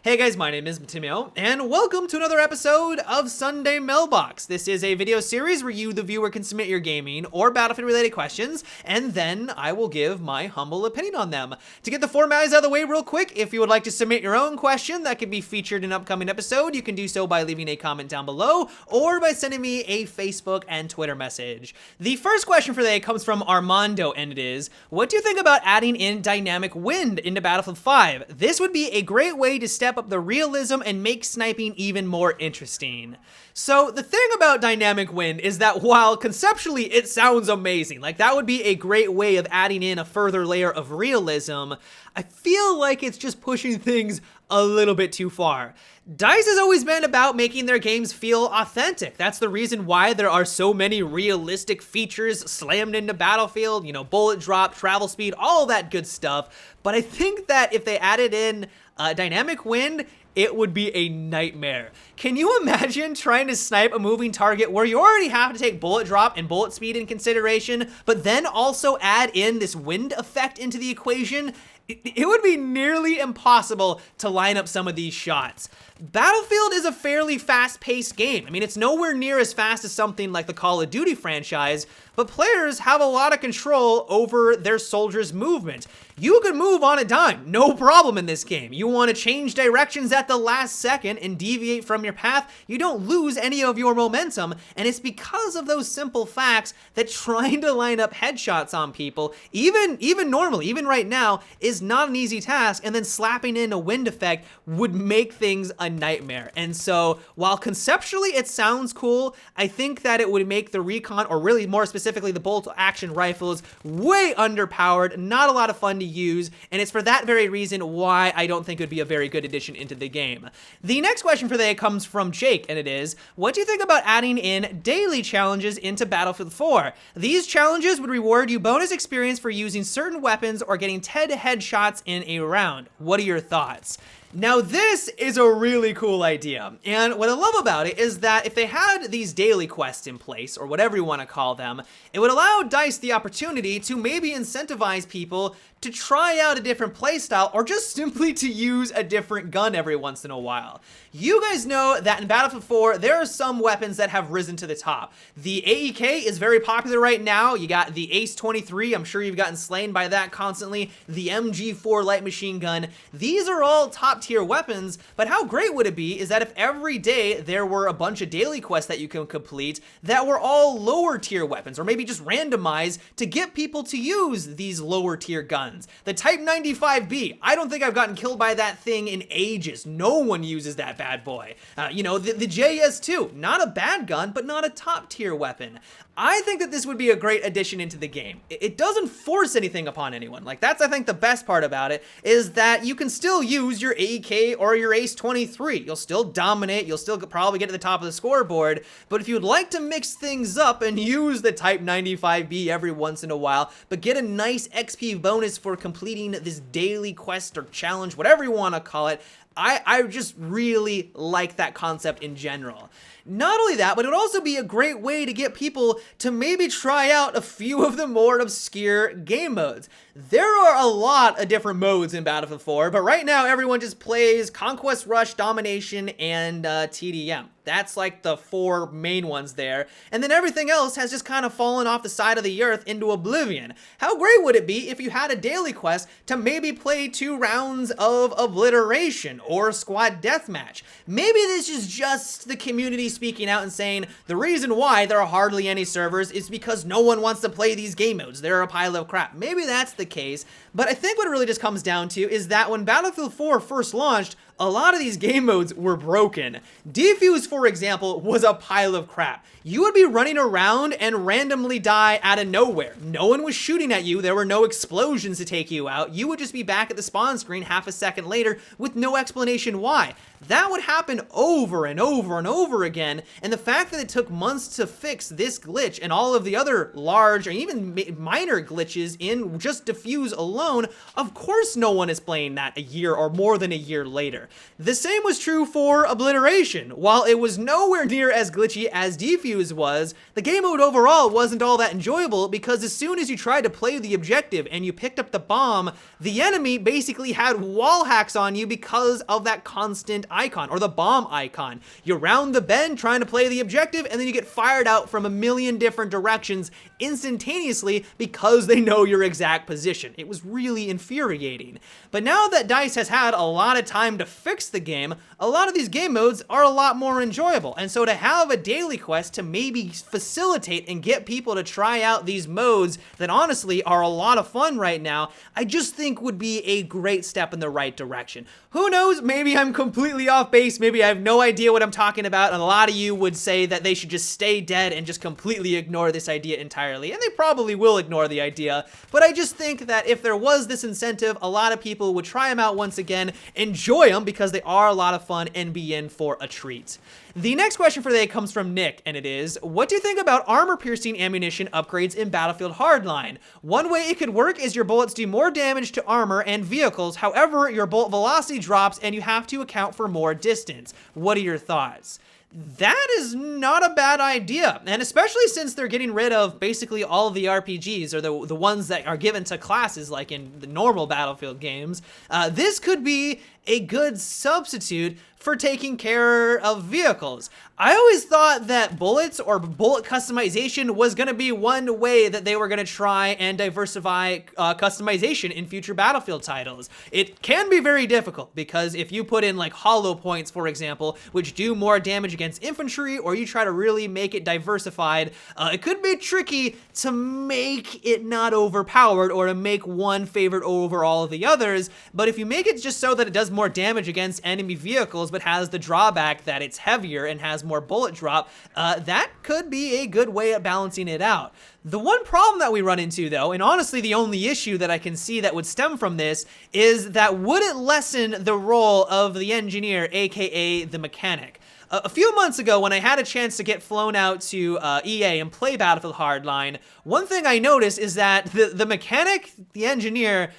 Hey guys, my name is Timio, and welcome to another episode of Sunday Mailbox. This is a video series where you, the viewer, can submit your gaming or Battlefield-related questions, and then I will give my humble opinion on them. To get the formalities out of the way real quick, if you would like to submit your own question that could be featured in an upcoming episode, you can do so by leaving a comment down below, or by sending me a Facebook and Twitter message. The first question for today comes from Armando, and it is, what do you think about adding in dynamic wind into Battlefield 5? This would be a great way to step up the realism and make sniping even more interesting. So the thing about dynamic wind is that while conceptually it sounds amazing, like that would be a great way of adding in a further layer of realism, I feel like it's just pushing things a little bit too far. DICE has always been about making their games feel authentic. That's the reason why there are so many realistic features slammed into Battlefield, you know, bullet drop, travel speed, all that good stuff. But I think that if they added in dynamic wind, it would be a nightmare. Can you imagine trying to snipe a moving target where you already have to take bullet drop and bullet speed in consideration, but then also add in this wind effect into the equation? It would be nearly impossible to line up some of these shots. Battlefield is a fairly fast-paced game. I mean, it's nowhere near as fast as something like the Call of Duty franchise, but players have a lot of control over their soldiers' movement. You can move on a dime, no problem in this game. You want to change directions at the last second and deviate from your path, you don't lose any of your momentum, and it's because of those simple facts that trying to line up headshots on people, even normally, even right now, is not an easy task, and then slapping in a wind effect would make things a nightmare. And so, while conceptually it sounds cool, I think that it would make the recon, or really more specifically the bolt action rifles, way underpowered, not a lot of fun to use, and it's for that very reason why I don't think it would be a very good addition into the game. The next question for today comes from Jake, and it is, what do you think about adding in daily challenges into Battlefield 4? These challenges would reward you bonus experience for using certain weapons or getting head-to-head shots in a round. What are your thoughts? Now this is a really cool idea, and what I love about it is that if they had these daily quests in place, or whatever you want to call them, it would allow DICE the opportunity to maybe incentivize people to try out a different playstyle, or just simply to use a different gun every once in a while. You guys know that in Battlefield 4, there are some weapons that have risen to the top. The AEK is very popular right now. You got the Ace 23, I'm sure you've gotten slain by that constantly. The MG4 light machine gun. These are all top tier weapons, but how great would it be is that if every day there were a bunch of daily quests that you can complete that were all lower tier weapons, or maybe just randomized to get people to use these lower tier guns. The Type 95B, I don't think I've gotten killed by that thing in ages. No one uses that bad boy. You know, the JS2, not a bad gun, but not a top tier weapon. I think that this would be a great addition into the game. It doesn't force anything upon anyone. Like, that's, I think, the best part about it, is that you can still use your AEK or your Ace 23. You'll still dominate, you'll still probably get to the top of the scoreboard, but if you'd like to mix things up and use the Type 95B every once in a while, but get a nice XP bonus for completing this daily quest or challenge, whatever you want to call it, I just really like that concept in general. Not only that, but it would also be a great way to get people to maybe try out a few of the more obscure game modes. There are a lot of different modes in Battlefield 4, but right now everyone just plays Conquest Rush, Domination, and TDM. That's like the four main ones there. And then everything else has just kind of fallen off the side of the earth into oblivion. How great would it be if you had a daily quest to maybe play 2 rounds of Obliteration or Squad Deathmatch? Maybe this is just the community speaking out and saying the reason why there are hardly any servers is because no one wants to play these game modes. They're a pile of crap. Maybe that's the case, but I think what it really just comes down to is that when Battlefield 4 first launched, a lot of these game modes were broken. Defuse, for example, was a pile of crap. You would be running around and randomly die out of nowhere. No one was shooting at you, there were no explosions to take you out, you would just be back at the spawn screen half a second later with no explanation why. That would happen over and over and over again, and the fact that it took months to fix this glitch and all of the other large or even minor glitches in just Defuse alone, of course no one is playing that a year or more than a year later. The same was true for Obliteration. While it was nowhere near as glitchy as Defuse was, the game mode overall wasn't all that enjoyable because as soon as you tried to play the objective and you picked up the bomb, the enemy basically had wall hacks on you because of that constant icon, or the bomb icon. You're round the bend trying to play the objective, and then you get fired out from a million different directions instantaneously because they know your exact position. It was really infuriating. But now that DICE has had a lot of time to fix the game, a lot of these game modes are a lot more enjoyable. And so to have a daily quest to maybe facilitate and get people to try out these modes that honestly are a lot of fun right now, I just think would be a great step in the right direction. Who knows, maybe I'm completely off base, maybe I have no idea what I'm talking about, and a lot of you would say that they should just stay dead and just completely ignore this idea entirely, and they probably will ignore the idea, but I just think that if there was this incentive, a lot of people would try them out once again, enjoy them because they are a lot of fun, and be in for a treat. The next question for today comes from Nick, and it is, what do you think about armor-piercing ammunition upgrades in Battlefield Hardline? One way it could work is your bullets do more damage to armor and vehicles, however, your bullet velocity drops and you have to account for more distance. What are your thoughts? That is not a bad idea, and especially since they're getting rid of basically all of the RPGs, or the ones that are given to classes like in the normal Battlefield games. This could be a good substitute for taking care of vehicles. I always thought that bullets or bullet customization was going to be one way that they were going to try and diversify customization in future Battlefield titles. It can be very difficult because if you put in like hollow points, for example, which do more damage against infantry, or you try to really make it diversified, it could be tricky to make it not overpowered or to make one favored over all of the others. But if you make it just so that it does more damage against enemy vehicles but has the drawback that it's heavier and has more bullet drop, that could be a good way of balancing it out. The one problem that we run into though, and honestly the only issue that I can see that would stem from this, is that would it lessen the role of the engineer, aka the mechanic? A few months ago, when I had a chance to get flown out to EA and play Battlefield Hardline, one thing I noticed is that the mechanic, the engineer,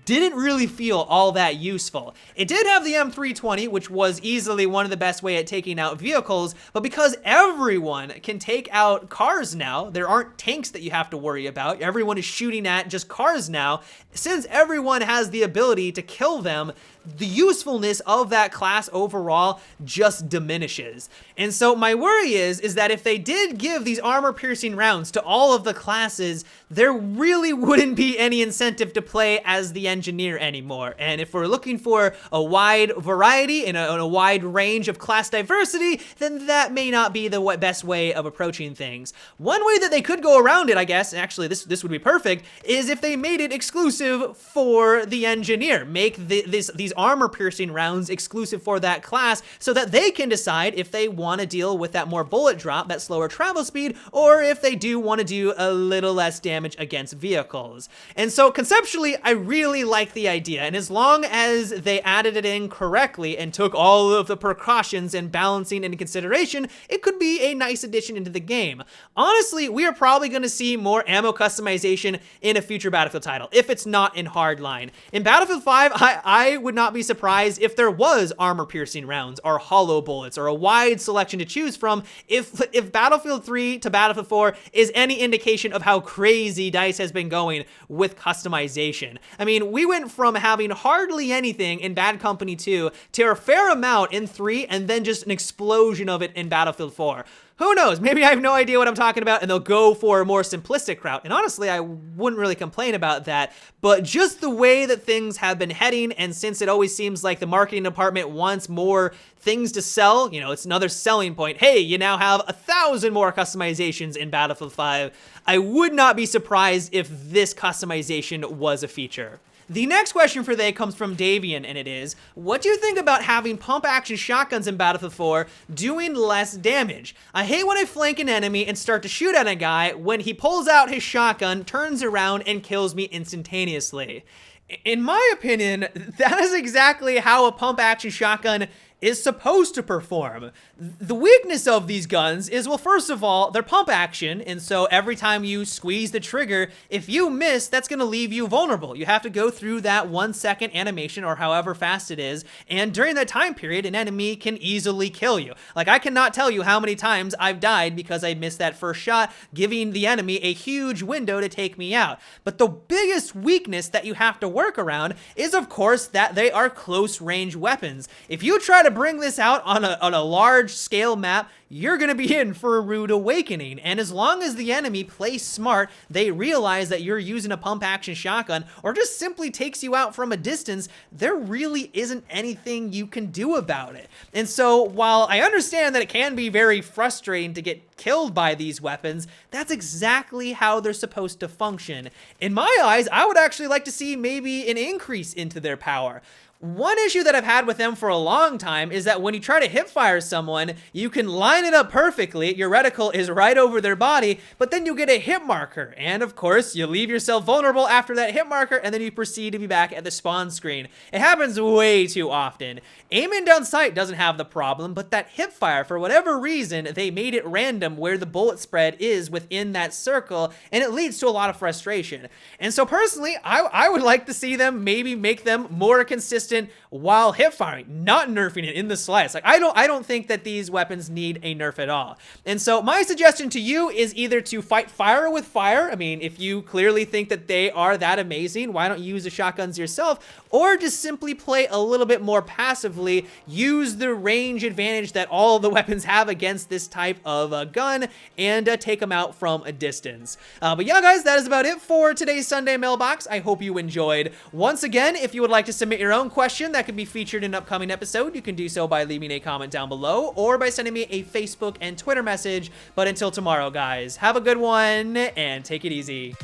didn't really feel all that useful. It did have the M320, which was easily one of the best way at taking out vehicles, but because everyone can take out cars now, there aren't tanks that you have to worry about, everyone is shooting at just cars now, since everyone has the ability to kill them, the usefulness of that class overall just diminishes. And so my worry is that if they did give these armor-piercing rounds to all of the classes, there really wouldn't be any incentive to play as the engineer anymore. And if we're looking for a wide variety and a wide range of class diversity, then that may not be the best way of approaching things. One way that they could go around it, I guess, actually this would be perfect, is if they made it exclusive for the engineer. Make these armor-piercing rounds exclusive for that class so that they can decide if they want to deal with that more bullet drop, that slower travel speed, or if they do want to do a little less damage against vehicles. And so conceptually, I really like the idea, and as long as they added it in correctly and took all of the precautions and balancing into consideration, it could be a nice addition into the game. Honestly, we are probably going to see more ammo customization in a future Battlefield title, if it's not in Hardline. In Battlefield 5, I would not be surprised if there was armor-piercing rounds, or hollow bullets, or a wide selection to choose from, if Battlefield 3 to Battlefield 4 is any indication of how crazy DICE has been going with customization. I mean, we went from having hardly anything in Bad Company 2 to a fair amount in 3, and then just an explosion of it in Battlefield 4. Who knows? Maybe I have no idea what I'm talking about and they'll go for a more simplistic route. And honestly, I wouldn't really complain about that. But just the way that things have been heading, and since it always seems like the marketing department wants more things to sell, you know, it's another selling point. Hey, you now have 1,000 more customizations in Battlefield 5. I would not be surprised if this customization was a feature. The next question for today comes from Davian, and it is, what do you think about having pump-action shotguns in Battlefield 4 doing less damage? I hate when I flank an enemy and start to shoot at a guy when he pulls out his shotgun, turns around, and kills me instantaneously. In my opinion, that is exactly how a pump-action shotgun is supposed to perform. The weakness of these guns is, well, first of all, they're pump action, and so every time you squeeze the trigger, if you miss, that's going to leave you vulnerable. You have to go through that 1 second animation or however fast it is, and during that time period, an enemy can easily kill you. Like, I cannot tell you how many times I've died because I missed that first shot, giving the enemy a huge window to take me out. But the biggest weakness that you have to work around is, of course, that they are close range weapons. If you try to bring this out on a large scale map, you're going to be in for a rude awakening. And as long as the enemy plays smart, they realize that you're using a pump action shotgun or just simply takes you out from a distance, there really isn't anything you can do about it. And so while I understand that it can be very frustrating to get killed by these weapons, that's exactly how they're supposed to function. In my eyes, I would actually like to see maybe an increase into their power. One issue that I've had with them for a long time is that when you try to hip fire someone, you can line it up perfectly, your reticle is right over their body, but then you get a hit marker, and of course, you leave yourself vulnerable after that hit marker, and then you proceed to be back at the spawn screen. It happens way too often. Aiming down sight doesn't have the problem, but that hip fire, for whatever reason, they made it random where the bullet spread is within that circle, and it leads to a lot of frustration. And so personally, I would like to see them maybe make them more consistent while hip firing, not nerfing it in the slightest. Like, I don't think that these weapons need a nerf at all. And so my suggestion to you is either to fight fire with fire. I mean, if you clearly think that they are that amazing, why don't you use the shotguns yourself? Or just simply play a little bit more passively, use the range advantage that all the weapons have against this type of gun, and take them out from a distance. But yeah, guys, that is about it for today's Sunday Mailbox. I hope you enjoyed. Once again, if you would like to submit your own question that could be featured in an upcoming episode, you can do so by leaving a comment down below or by sending me a Facebook and Twitter message. But until tomorrow, guys, have a good one and take it easy.